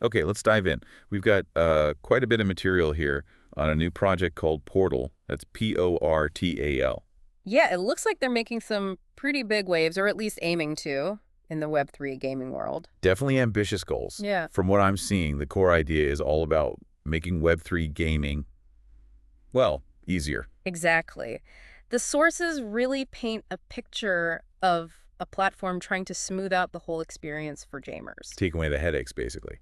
Okay, let's dive in. We've got quite a bit of material here on a new project called Portal. That's Portal. Yeah, it looks like they're making some pretty big waves, or at least aiming to, in the Web3 gaming world. Definitely ambitious goals. Yeah, From what I'm seeing, the core idea is all about making Web3 gaming, well, easier. exactly. The sources really paint a picture of a platform trying to smooth out the whole experience for gamers. Take away the headaches, basically.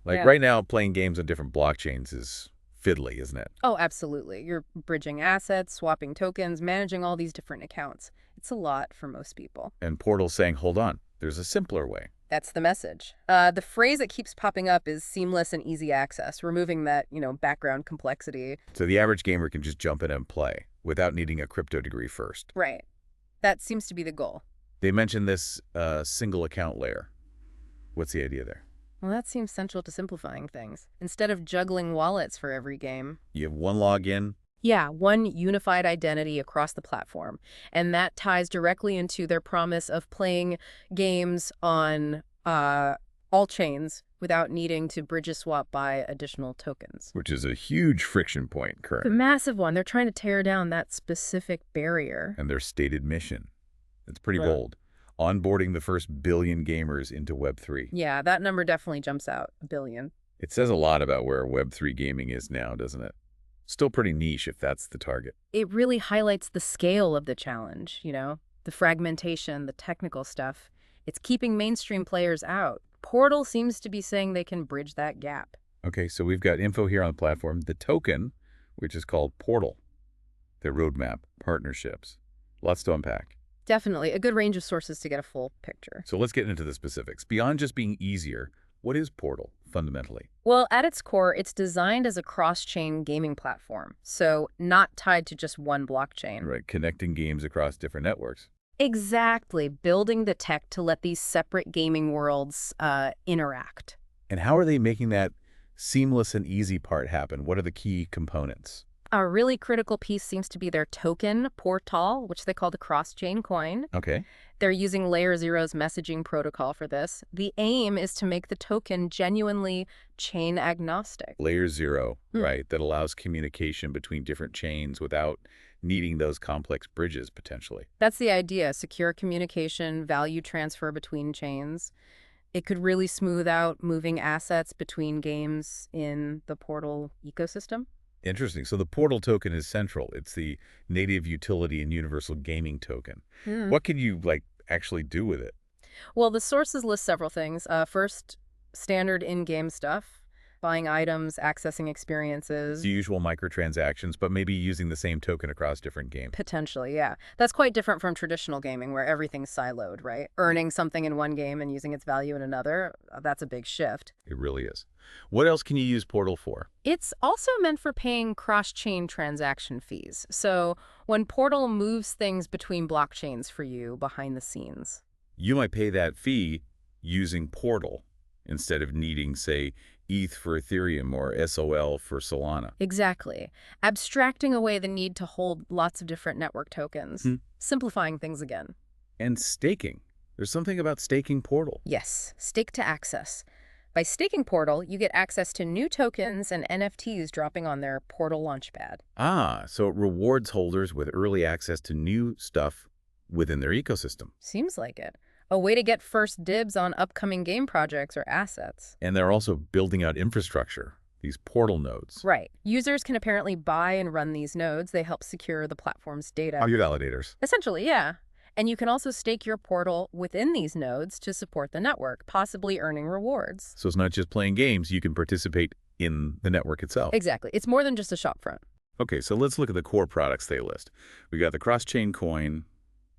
Like Yeah. right now, playing games on different blockchains is fiddly, isn't it? Oh, absolutely. You're bridging assets, swapping tokens, managing all these different accounts. It's a lot for most people. And Portal's saying, hold on, there's a simpler way. That's the message. The phrase that keeps popping up is seamless and easy access, removing that, background complexity. So the average gamer can just jump in and play without needing a crypto degree first. Right. That seems to be the goal. They mentioned this single account layer. What's the idea there? Well, that seems central to simplifying things. Instead of juggling wallets for every game. You have one login. Yeah, one unified identity across the platform. And that ties directly into their promise of playing games on all chains without needing to bridge a swap by additional tokens. Which is a huge friction point The currently. massive one. They're trying to tear down that specific barrier. And their stated mission. It's pretty Right. bold. Onboarding the first billion gamers into Web3. Yeah, that number definitely jumps out. 1 billion. It says a lot about where Web3 gaming is now, doesn't it? Still pretty niche if that's the target. It really highlights the scale of the challenge, the fragmentation, the technical stuff. It's keeping mainstream players out. Portal seems to be saying they can bridge that gap. Okay, so we've got info here on the platform. The token, which is called Portal. Their roadmap, partnerships. Lots to unpack. Definitely a good range of sources to get a full picture. So let's get into the specifics. Beyond just being easier, what is Portal, fundamentally? Well, at its core, it's designed as a cross-chain gaming platform, so not tied to just one blockchain. Right, connecting games across different networks. Exactly, building the tech to let these separate gaming worlds interact. And how are they making that seamless and easy part happen? What are the key components? A really critical piece seems to be their token, Portal, which they call the cross-chain coin. Okay. They're using Layer Zero's messaging protocol for this. The aim is to make the token genuinely chain agnostic. Layer zero, Hmm. right, that allows communication between different chains without needing those complex bridges, potentially. That's the idea, secure communication, value transfer between chains. It could really smooth out moving assets between games in the Portal ecosystem. Interesting. So the Portal token is central. It's the native utility and universal gaming token. Hmm. What can you, actually do with it? Well, the sources list several things. First, standard in-game stuff, buying items, accessing experiences. The usual microtransactions, but maybe using the same token across different games. Potentially, yeah. That's quite different from traditional gaming where everything's siloed, right? Earning something in one game and using its value in another, that's a big shift. It really is. What else can you use Portal for? It's also meant for paying cross-chain transaction fees. So when Portal moves things between blockchains for you behind the scenes. You might pay that fee using Portal instead of needing, say, ETH for Ethereum or SOL for Solana. Exactly. Abstracting away the need to hold lots of different network tokens. Hmm. Simplifying things again. And staking. There's something about staking Portal. Yes, stake to access. By staking Portal, you get access to new tokens and NFTs dropping on their Portal Launchpad. Ah, so it rewards holders with early access to new stuff within their ecosystem. Seems like it. A way to get first dibs on upcoming game projects or assets. And they're also building out infrastructure, these Portal nodes. Right. Users can apparently buy and run these nodes. They help secure the platform's data. Value validators. Essentially, yeah. And you can also stake your Portal within these nodes to support the network, possibly earning rewards. So it's not just playing games, you can participate in the network itself. Exactly. It's more than just a shopfront. Okay, so let's look at the core products they list. We got the cross-chain coin,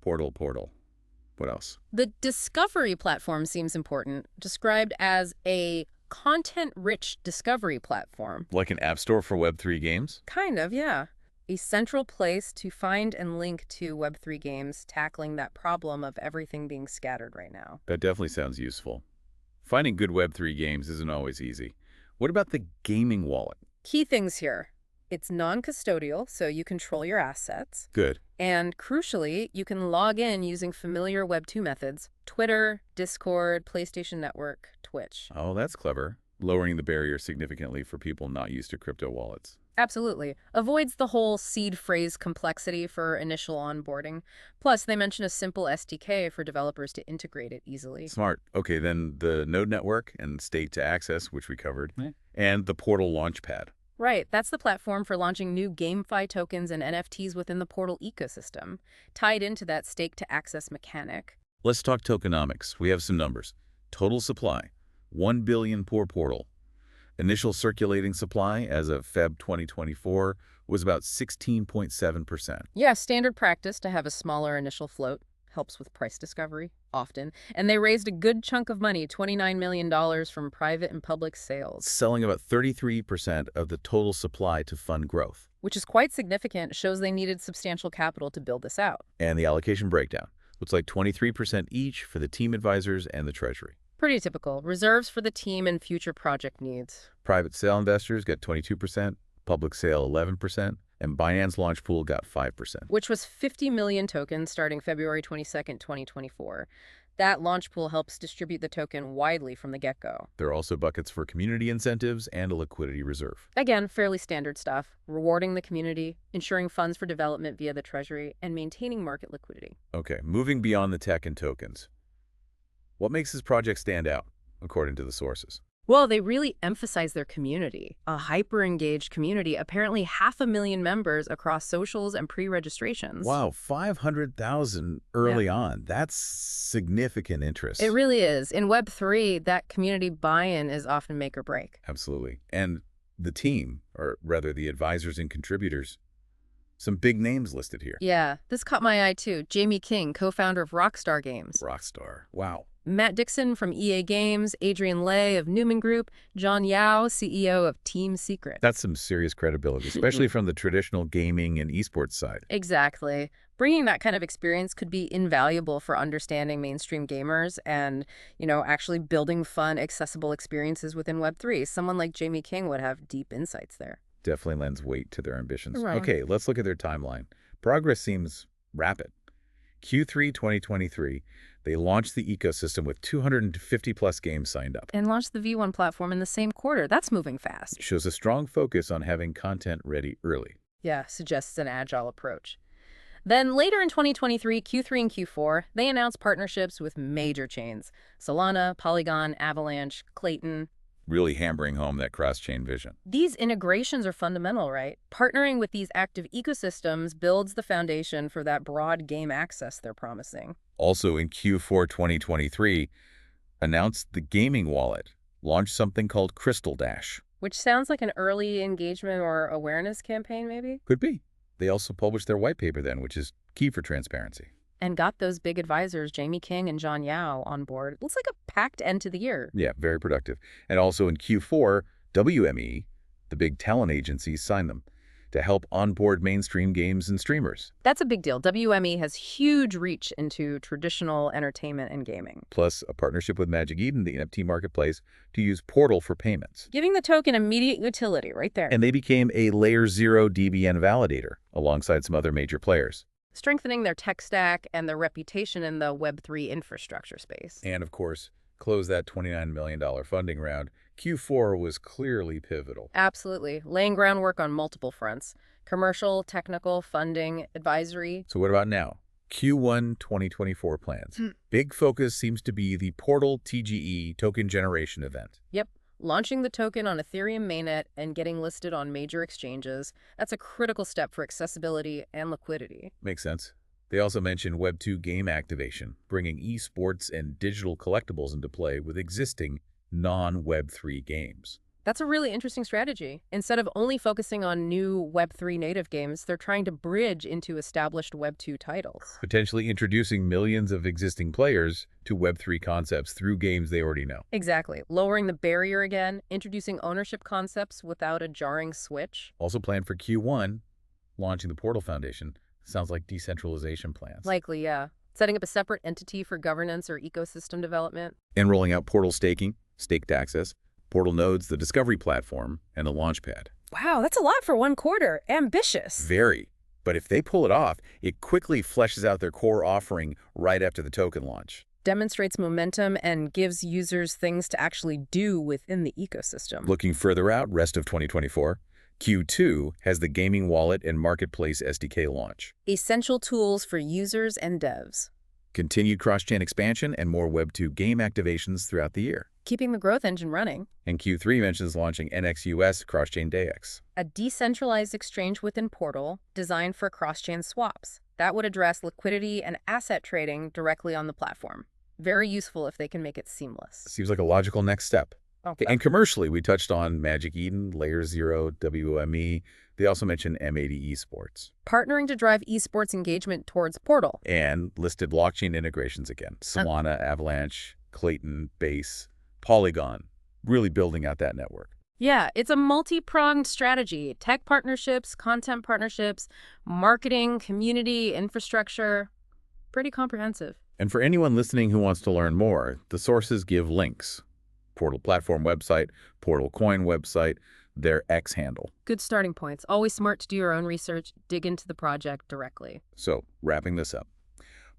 Portal. What else? The discovery platform seems important, described as a content-rich discovery platform. Like an app store for Web3 games? Kind of, yeah. A central place to find and link to Web3 games, tackling that problem of everything being scattered right now. That definitely sounds useful. Finding good Web3 games isn't always easy. What about the gaming wallet? Key things here. It's non-custodial, so you control your assets. Good. And crucially, you can log in using familiar Web2 methods: Twitter, Discord, PlayStation Network, Twitch. Oh, that's clever. lowering the barrier significantly for people not used to crypto wallets. Absolutely. Avoids the whole seed phrase complexity for initial onboarding. Plus, they mention a simple SDK for developers to integrate it easily. Smart. Okay, then the node network and stake to access, which we covered, and the portal launchpad. Right, that's the platform for launching new GameFi tokens and NFTs within the Portal ecosystem, tied into that stake to access mechanic. Let's talk tokenomics. We have some numbers. Total supply, 1 billion per portal. Initial circulating supply as of Feb 2024 was about 16.7%. Yeah, standard practice to have a smaller initial float. Helps with price discovery, often. And they raised a good chunk of money, $29 million from private and public sales. Selling about 33% of the total supply to fund growth. Which is quite significant, shows they needed substantial capital to build this out. And the allocation breakdown. Looks like 23% each for the team advisors and the treasury. Pretty typical. Reserves for the team and future project needs. Private sale investors got 22%, public sale 11%, and Binance Launch Pool got 5%. Which was 50 million tokens starting February 22nd, 2024. That launch pool helps distribute the token widely from the get-go. There are also buckets for community incentives and a liquidity reserve. Again, fairly standard stuff. Rewarding the community, ensuring funds for development via the treasury, and maintaining market liquidity. Okay, moving beyond the tech and tokens. What makes this project stand out, according to the sources? Well, they really emphasize their community. A hyper-engaged community, apparently 500,000 members across socials and pre-registrations. Wow, 500,000 early on. That's significant interest. It really is. In Web3, that community buy-in is often make or break. Absolutely. And the team, or rather the advisors and contributors, some big names listed here. Yeah, this caught my eye too. Jamie King, co-founder of Rockstar Games. Rockstar. Wow. Matt Dixon from EA Games, Adrian Lay of Newman Group, John Yao, CEO of Team Secret. That's some serious credibility, especially from the traditional gaming and esports side. Exactly. Bringing that kind of experience could be invaluable for understanding mainstream gamers and, actually building fun, accessible experiences within Web3. Someone like Jamie King would have deep insights there. Definitely lends weight to their ambitions. Right. Okay, let's look at their timeline. Progress seems rapid. Q3 2023, they launched the ecosystem with 250-plus games signed up. And launched the V1 platform in the same quarter. That's moving fast. Shows a strong focus on having content ready early. Yeah, suggests an agile approach. Then later in 2023, Q3 and Q4, they announced partnerships with major chains. Solana, Polygon, Avalanche, Clayton. Really hammering home that cross-chain vision. These integrations are fundamental, right? Partnering with these active ecosystems builds the foundation for that broad game access they're promising. Also in Q4 2023, announced the gaming wallet, launched something called Crystal Dash. Which sounds like an early engagement or awareness campaign, maybe? Could be. They also published their white paper then, which is key for transparency. And got those big advisors, Jamie King and John Yao, on board. Looks like a packed end to the year. Yeah, very productive. And also in Q4, WME, the big talent agencies, signed them to help onboard mainstream games and streamers. That's a big deal. WME has huge reach into traditional entertainment and gaming. Plus a partnership with Magic Eden, the NFT marketplace, to use Portal for payments. Giving the token immediate utility right there. And they became a Layer 0 DBN validator alongside some other major players. Strengthening their tech stack and their reputation in the Web3 infrastructure space. And, of course, close that $29 million funding round. Q4 was clearly pivotal. Absolutely. Laying groundwork on multiple fronts. Commercial, technical, funding, advisory. So what about now? Q1 2024 plans. Big focus seems to be the Portal TGE token generation event. Yep. Launching the token on Ethereum mainnet and getting listed on major exchanges, that's a critical step for accessibility and liquidity. Makes sense. They also mentioned Web2 game activation, bringing esports and digital collectibles into play with existing non-Web3 games. That's a really interesting strategy. Instead of only focusing on new Web3 native games, they're trying to bridge into established Web2 titles. Potentially introducing millions of existing players to Web3 concepts through games they already know. Exactly. Lowering the barrier again, introducing ownership concepts without a jarring switch. Also planned for Q1, launching the Portal Foundation. Sounds like decentralization plans. Likely, yeah. Setting up a separate entity for governance or ecosystem development. And rolling out Portal staking, staked access, Portal nodes, the discovery platform, and the launchpad. Wow, that's a lot for one quarter. Ambitious. Very. But if they pull it off, it quickly fleshes out their core offering right after the token launch. demonstrates momentum and gives users things to actually do within the ecosystem. Looking further out, rest of 2024, Q2 has the gaming wallet and marketplace SDK launch. Essential tools for users and devs. Continued cross-chain expansion and more Web2 game activations throughout the year. Keeping the growth engine running. And Q3 mentions launching NXUS cross-chain DEX. A decentralized exchange within Portal designed for cross-chain swaps. That would address liquidity and asset trading directly on the platform. Very useful if they can make it seamless. Seems like a logical next step. Okay. And commercially, we touched on Magic Eden, Layer 0, WME. They also mentioned M80 Esports. Partnering to drive esports engagement towards Portal. And listed blockchain integrations again. Solana, Avalanche, Clayton, Base, Polygon. Really building out that network. Yeah, it's a multi-pronged strategy. Tech partnerships, content partnerships, marketing, community, infrastructure. Pretty comprehensive. And for anyone listening who wants to learn more, the sources give links. Portal Platform website, Portal Coin website, their X handle. Good starting points. Always smart to do your own research, dig into the project directly. So, wrapping this up.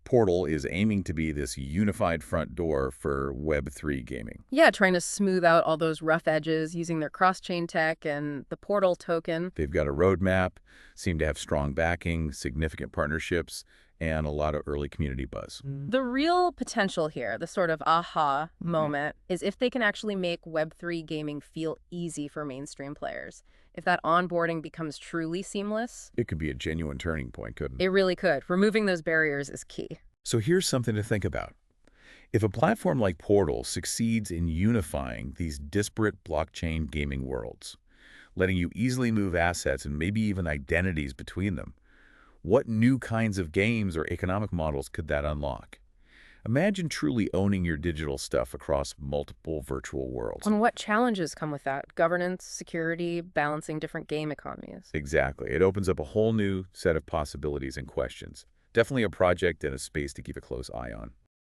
Portal is aiming to be this unified front door for Web3 gaming. Yeah, trying to smooth out all those rough edges using their cross-chain tech and the Portal token. They've got a roadmap, seem to have strong backing, significant partnerships, and a lot of early community buzz. The real potential here, the sort of aha moment, is if they can actually make Web3 gaming feel easy for mainstream players. If that onboarding becomes truly seamless, It could be a genuine turning point, couldn't it? it really could. Removing those barriers is key. So here's something to think about. If a platform like Portal succeeds in unifying these disparate blockchain gaming worlds, letting you easily move assets and maybe even identities between them, what new kinds of games or economic models could that unlock? Imagine truly owning your digital stuff across multiple virtual worlds. And what challenges come with that? Governance, security, balancing different game economies. Exactly. It opens up a whole new set of possibilities and questions. Definitely a project and a space to keep a close eye on.